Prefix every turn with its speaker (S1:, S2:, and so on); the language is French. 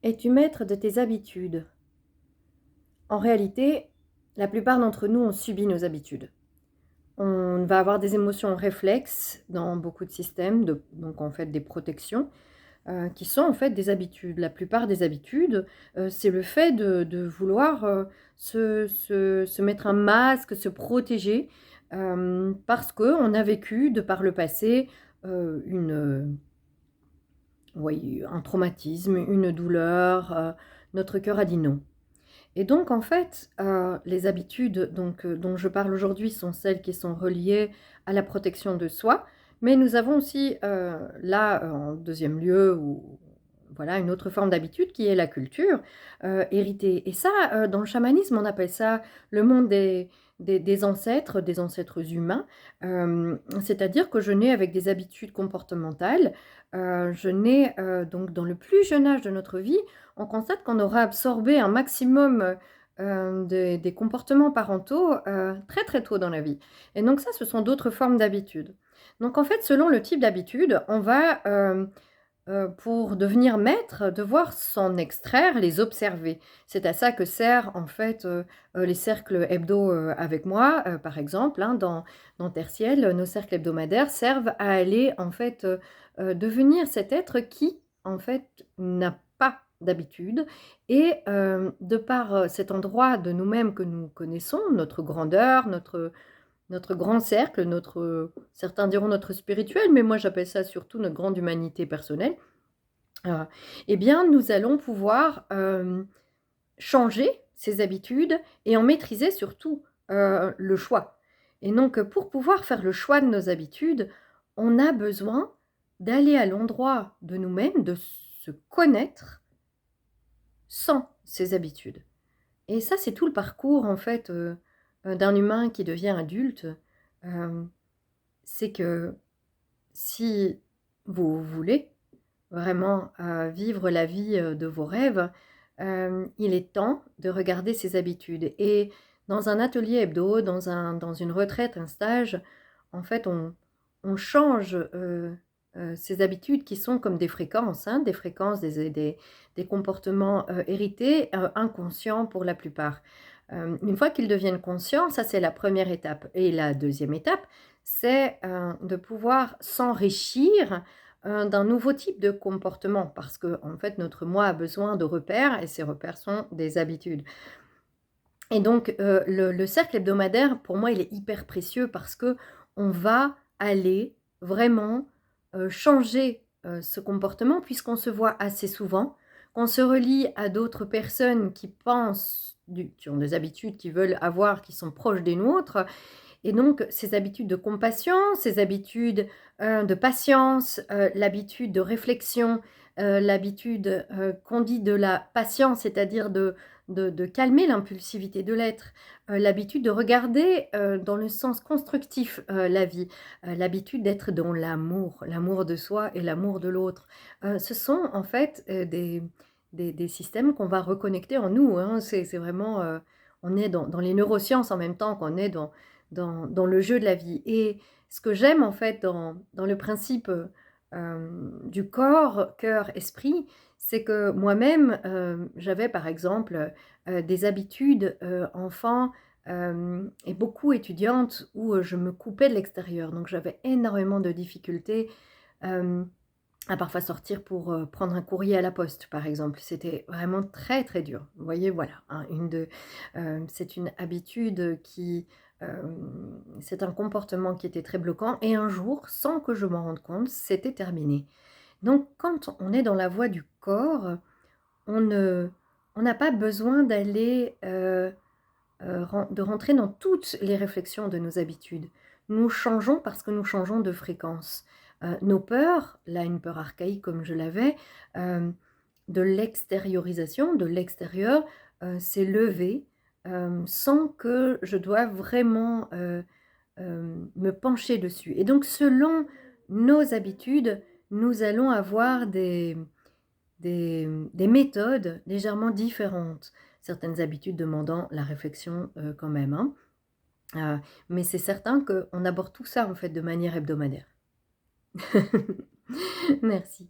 S1: Es-tu maître de tes habitudes? En réalité, la plupart d'entre nous, on subit nos habitudes. On va avoir des émotions réflexes dans beaucoup de systèmes, donc en fait des protections, qui sont en fait des habitudes. La plupart des habitudes, c'est le fait de vouloir se mettre un masque, se protéger, parce qu'on a vécu de par le passé oui, un traumatisme, une douleur, notre cœur a dit non. Et donc en fait, les habitudes dont je parle aujourd'hui sont celles qui sont reliées à la protection de soi, mais nous avons aussi, là, en deuxième lieu ou voilà, une autre forme d'habitude qui est la culture, héritée. Et ça, dans le chamanisme, on appelle ça le monde des ancêtres humains. C'est-à-dire que je nais avec des habitudes comportementales, je nais, donc dans le plus jeune âge de notre vie, on constate qu'on aura absorbé un maximum, des comportements parentaux, très, très tôt dans la vie. Et donc ça, ce sont d'autres formes d'habitudes. Donc en fait, selon le type d'habitude, on va, pour devenir maître, devoir s'en extraire, les observer. C'est à ça que sert en fait, les cercles hebdo, avec moi, par exemple, hein, dans Tertiel, nos cercles hebdomadaires servent à aller en fait, devenir cet être qui, en fait, n'a pas d'habitude et de par, cet endroit de nous-mêmes que nous connaissons, notre grandeur, notre grand cercle, certains diront notre spirituel, mais moi j'appelle ça surtout notre grande humanité personnelle, heu, eh bien nous allons pouvoir, changer ces habitudes et en maîtriser surtout, le choix. Et donc, pour pouvoir faire le choix de nos habitudes, on a besoin d'aller à l'endroit de nous-mêmes, de se connaître sans ces habitudes. Et ça, c'est tout le parcours en fait, d'un humain qui devient adulte. Hem, c'est que si vous voulez vraiment, vivre la vie, de vos rêves, il est temps de regarder ses habitudes. Et dans un atelier hebdo, dans une retraite, un stage, en fait, on change, ces habitudes qui sont comme des fréquences, hein, des fréquences, des comportements, hérités, inconscients pour la plupart. Une fois qu'ils deviennent conscients, ça c'est la première étape. Et la deuxième étape, c'est, de pouvoir s'enrichir d'un nouveau type de comportement parce que en fait, notre moi a besoin de repères et ces repères sont des habitudes. Et donc le cercle hebdomadaire, pour moi, il est hyper précieux parce que on va aller vraiment, changer, ce comportement puisqu'on se voit assez souvent, qu'on se relie à d'autres personnes qui pensent du qui ont des habitudes qu'ils veulent avoir, qui sont proches des nôtres. Et donc, ces habitudes de compassion, ces habitudes, de patience, l'habitude de réflexion, l'habitude, qu'on dit de la patience, c'est-à-dire de calmer l'impulsivité de l'être, l'habitude de regarder, dans le sens constructif, la vie, l'habitude d'être dans l'amour, l'amour de soi et l'amour de l'autre. Ce sont en fait, des systèmes qu'on va reconnecter en nous, hein. C'est vraiment, on est dans les neurosciences en même temps qu'on est dans le jeu de la vie. Et ce que j'aime en fait dans le principe, du corps, cœur, esprit, c'est que moi-même, j'avais par exemple, des habitudes, enfant, et beaucoup étudiante où, je me coupais de l'extérieur. Donc j'avais énormément de difficultés, hem, à parfois sortir pour, prendre un courrier à la poste, par exemple. C'était vraiment très, très dur. Vous voyez, voilà, hein, c'est une habitude c'est un comportement qui était très bloquant et un jour, sans que je m'en rende compte, c'était terminé. Donc quand on est dans la voie du corps, on ne on n'a pas besoin d'aller, de rentrer dans toutes les réflexions de nos habitudes. Nous changeons parce que nous changeons de fréquence. Nos peurs, là une peur archaïque comme je l'avais, de l'extériorisation, de l'extérieur, s'est levée, sans que je doive vraiment, me pencher dessus. Et donc selon nos habitudes, nous allons avoir des méthodes légèrement différentes. Certaines habitudes demandant la réflexion, quand même, hein. Heu, mais c'est certain qu'on aborde tout ça, en fait, de manière hebdomadaire. Merci.